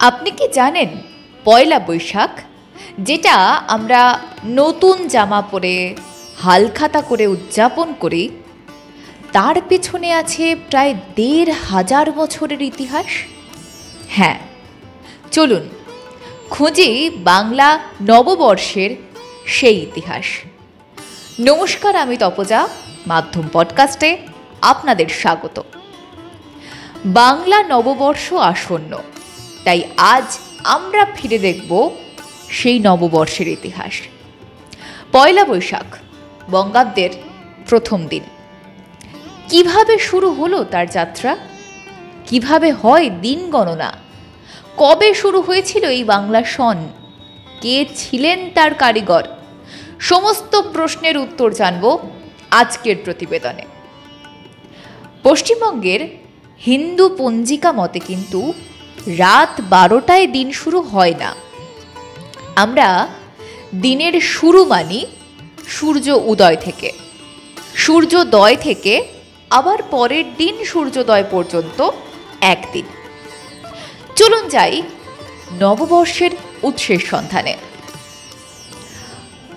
আপনি কি জানেন পয়লা বৈশাখ, যেটা আমরা নতুন জামা পরে হালখাতা করে উদযাপন করি, তার পেছনে আছে প্রায় ১৫০০ বছরের ইতিহাস। হ্যাঁ, চলুন খুঁজি বাংলা নববর্ষের সেই ইতিহাস। নমস্কার, আমি তপজা, মাধ্যম পডকাস্টে আপনাদের স্বাগত। বাংলা নববর্ষ আসন্ন, তাই আজ আমরা ফিরে দেখব সেই নববর্ষের ইতিহাস। পয়লা বৈশাখ, বঙ্গাব্দের প্রথম দিন। কিভাবে শুরু হলো তার যাত্রা? কিভাবে হয় দিন গণনা? কবে শুরু হয়েছিল এই বাংলা সন? কে ছিলেন তার কারিগর? সমস্ত প্রশ্নের উত্তর জানব আজকের প্রতিবেদনে। পশ্চিমবঙ্গের হিন্দু পঞ্জিকা মতে কিন্তু রাত ১২টায় দিন শুরু হয় না। আমরা দিনের শুরু মানি সূর্য উদয় থেকে, সূর্যোদয় থেকে আবার পরের দিন সূর্যোদয় পর্যন্ত একদিন। চলুন যাই নববর্ষের উৎসের সন্ধানে।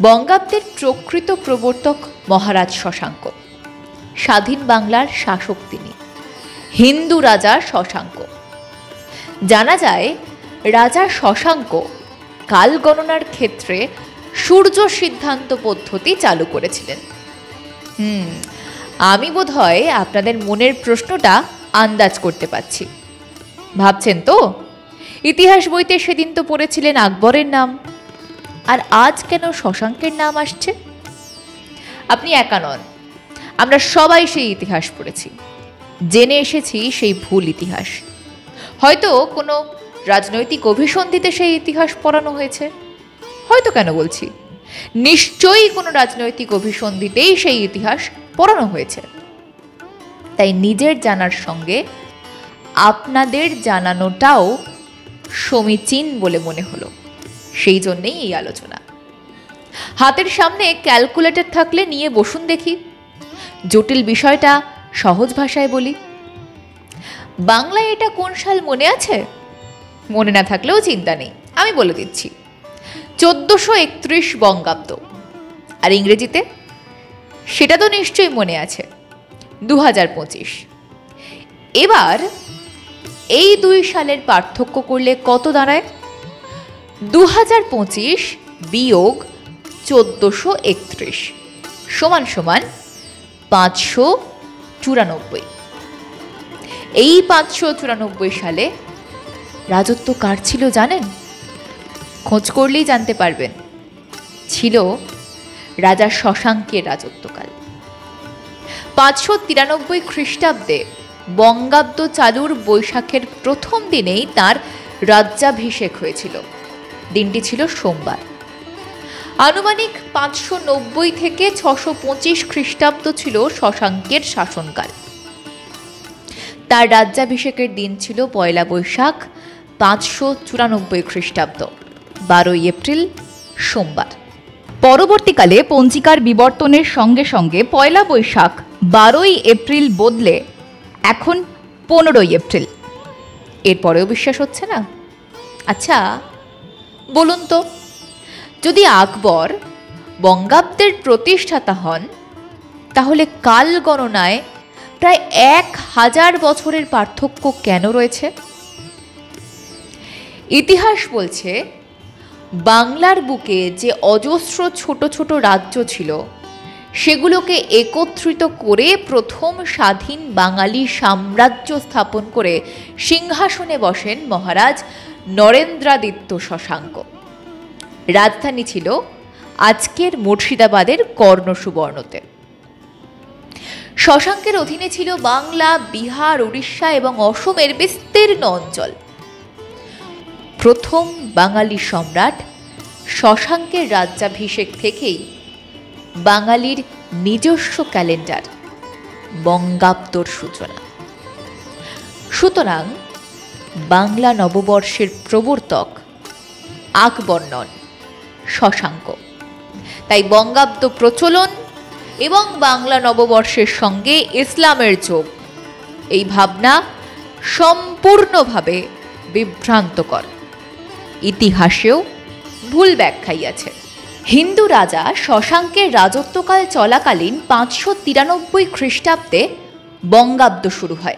বঙ্গাব্দের প্রকৃত প্রবর্তক মহারাজ শশাঙ্ক, স্বাধীন বাংলার শাসক তিনি, হিন্দু রাজা শশাঙ্ক। জানা যায় রাজা শশাঙ্ক কাল গণনার ক্ষেত্রে সূর্য সিদ্ধান্ত পদ্ধতি চালু করেছিলেন। আমি বোধহয় আপনাদের মনের প্রশ্নটা আন্দাজ করতে পারছি। ভাবছেন তো, ইতিহাস বইতে সেদিন তো পড়েছিলেন আকবরের নাম, আর আজ কেন শশাঙ্কের নাম আসছে? আপনি একা নন, আমরা সবাই সেই ইতিহাস পড়েছি, জেনে এসেছি সেই ভুল ইতিহাস। হয়তো কোনো রাজনৈতিক অভিসন্ধিতে সেই ইতিহাস পড়ানো হয়েছে, হয়তো কেন বলছি, নিশ্চয়ই কোনো রাজনৈতিক অভিসন্ধিতেই সেই ইতিহাস পড়ানো হয়েছে। তাই নিজের জানার সঙ্গে আপনাদের জানানোটাও সমীচীন বলে মনে হলো, সেই জন্যেই এই আলোচনা। হাতের সামনে ক্যালকুলেটর থাকলে নিয়ে বসুন দেখি, জটিল বিষয়টা সহজ ভাষায় বলি। বাংলায় এটা কোন সাল মনে আছে? মনে না থাকলেও চিন্তা নেই, আমি বলে দিচ্ছি, ১৪৩১ বঙ্গাব্দ। আর ইংরেজিতে? সেটা তো নিশ্চয়ই মনে আছে, ২০২৫। এবার এই দুই সালের পার্থক্য করলে কত দাঁড়ায়? ২০২৫ বিয়োগ ১৪৩১ সমান সমান ৫৯৪। এই ৫৯৪ সালে রাজত্ব কার ছিল জানেন? খোঁজ করলেই জানতে পারবেন, ছিল রাজা শশাঙ্কের রাজত্বকাল। ৫৯৩ খ্রিস্টাব্দে বঙ্গাব্দ চালুর বৈশাখের প্রথম দিনেই তার রাজ্যাভিষেক হয়েছিল। দিনটি ছিল সোমবার। আনুমানিক ৫৯০ থেকে ৬২৫ খ্রিস্টাব্দ ছিল শশাঙ্কের শাসনকাল। তার রাজ্যাভিষেকের দিন ছিল পয়লা বৈশাখ ৫৯৪ খ্রিস্টাব্দ, ১২ এপ্রিল সোমবার। পরবর্তীকালে পঞ্জিকার বিবর্তনের সঙ্গে সঙ্গে পয়লা বৈশাখ ১২ এপ্রিল বদলে এখন ১৫ এপ্রিল। এরপরেও বিশ্বাস হচ্ছে না? আচ্ছা বলুন তো, যদি আকবর বঙ্গাব্দের প্রতিষ্ঠাতা হন, তাহলে কাল গণনায় প্রায় ১০০০ বছরের পার্থক্য কেন রয়েছে? ইতিহাস বলছে বাংলার বুকে যে অজস্র ছোট ছোট রাজ্য ছিল, সেগুলোকে একত্রিত করে প্রথম স্বাধীন বাঙালি সাম্রাজ্য স্থাপন করে সিংহাসনে বসেন মহারাজ নরেন্দ্রাদিত্য শশাঙ্ক। রাজধানী ছিল আজকের মুর্শিদাবাদের কর্ণসুবর্ণতে। শশাঙ্কের অধীনে ছিল বাংলা, বিহার, উড়িষ্যা এবং অসমের বিস্তীর্ণ অঞ্চল। প্রথম বাঙালি সম্রাট শশাঙ্কের রাজ্যাভিষেক থেকেই বাঙালির নিজস্ব ক্যালেন্ডার বঙ্গাব্দর সূচনা। সুতরাং বাংলা নববর্ষের প্রবর্তক আকবর নন, শশাঙ্ক। তাই বঙ্গাব্দ প্রচলন এবং বাংলা নববর্ষের সঙ্গে ইসলামের যোগ, এই ভাবনা সম্পূর্ণভাবে বিভ্রান্তকর। ইতিহাসেও ভুল ব্যাখ্যাই আছে। হিন্দু রাজা শশাঙ্কের রাজত্বকাল চলাকালীন 593 খ্রিস্টাব্দে বঙ্গাব্দ শুরু হয়।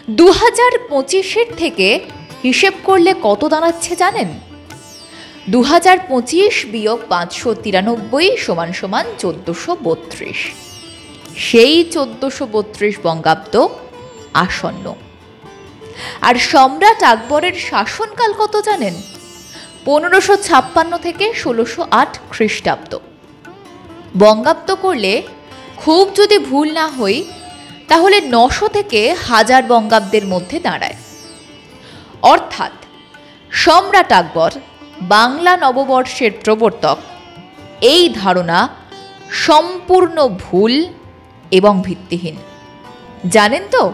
2025 থেকে হিসেব করলে কত দাঁড়াচ্ছে জানেন? 2025 বিয়োগ 593 সমান সমান 1432। সেই 1432 বঙ্গাব্দ আসন্ন। আর সম্রাট আকবরের শাসনকাল কত জানেন? 1556 থেকে 1608 খ্রিস্টাব্দ। বঙ্গাব্দ করলে খুব যদি ভুল না হই তাহলে 900 থেকে 1000 বঙ্গাব্দের মধ্যে দাঁড়ায়। অর্থাৎ সম্রাট আকবর বাংলা নববর্ষের প্রবর্তক, এই ধারণা সম্পূর্ণ ভুল এবং ভিত্তিহীন। জানেন তো,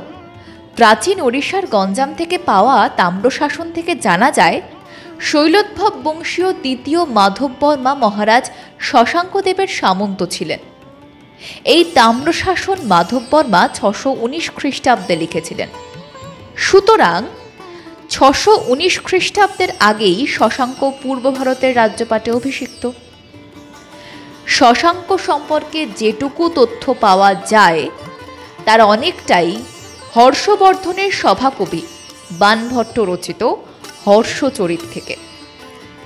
প্রাচীন ওড়িশার গঞ্জাম থেকে পাওয়া তাম্রশাসন থেকে জানা যায় শৈলোদ্ভব বংশীয় দ্বিতীয় মাধববর্মা মহারাজ শশাঙ্কদেবের সামন্ত ছিলেন। এই তাম্রশাসন মাধববর্মা 619 খ্রিস্টাব্দে লিখেছিলেন। সুতরাং 619 খ্রিস্টাব্দের আগেই শশাঙ্ক পূর্ব ভারতের রাজ্যপাটে অভিষিক্ত। শশাঙ্ক সম্পর্কে যেটুকু তথ্য পাওয়া যায় তার অনেকটাই হর্ষবর্ধনের সভাকবি বাণভট্ট রচিত হর্ষচরিত থেকে।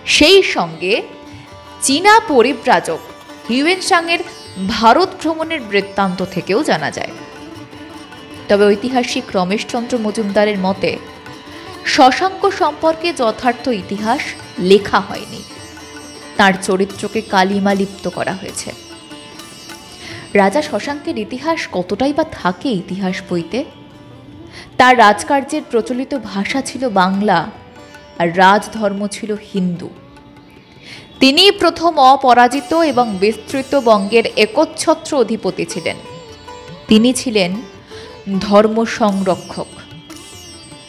সেই সঙ্গে চীনা পরিব্রাজক হিউয়েনসাংয়ের ভারত ভ্রমণের বৃত্তান্ত থেকেও জানা যায়। তবে ঐতিহাসিক রমেশচন্দ্র মজুমদারের মতে শশাঙ্ক সম্পর্কে যথার্থ ইতিহাস লেখা হয়নি, তার চরিত্রকে কালিমা লিপ্ত করা হয়েছে। রাজা শশাঙ্কের ইতিহাস কতটাই বা থাকে ইতিহাস বইতে? তার রাজকার্যের প্রচলিত ভাষা ছিল বাংলা আর রাজধর্ম ছিল হিন্দু। তিনি প্রথম অপরাজিত এবং বিস্তৃত বঙ্গের একচ্ছত্র অধিপতি ছিলেন। তিনি ছিলেন ধর্ম সংরক্ষক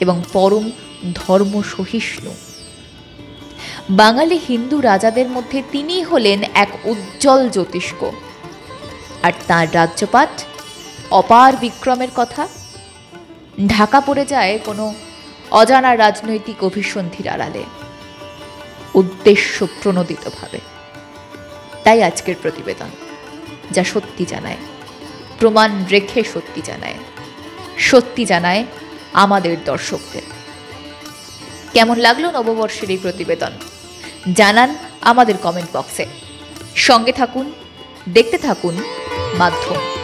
এবং পরম ধর্ম সহিষ্ণু। বাঙালি হিন্দু রাজাদের মধ্যে তিনি হলেন এক উজ্জ্বল জ্যোতিষ্ক। আর তাঁর রাজ্যপাট অপার বিক্রমের কথা ঢাকা পড়ে যায় কোনো অজানা রাজনৈতিক অভিসন্ধির আড়ালে, উদ্দেশ্য প্রণোদিতভাবে। তাই আজকের প্রতিবেদন, যা সত্যি জানায়, প্রমাণ রেখে সত্যি জানায়, সত্যি জানায় আমাদের দর্শকদের। কেমন লাগলো নববর্ষের এই প্রতিবেদন জানান আমাদের কমেন্ট বক্সে। সঙ্গে থাকুন, দেখতে থাকুন মাধ্যম।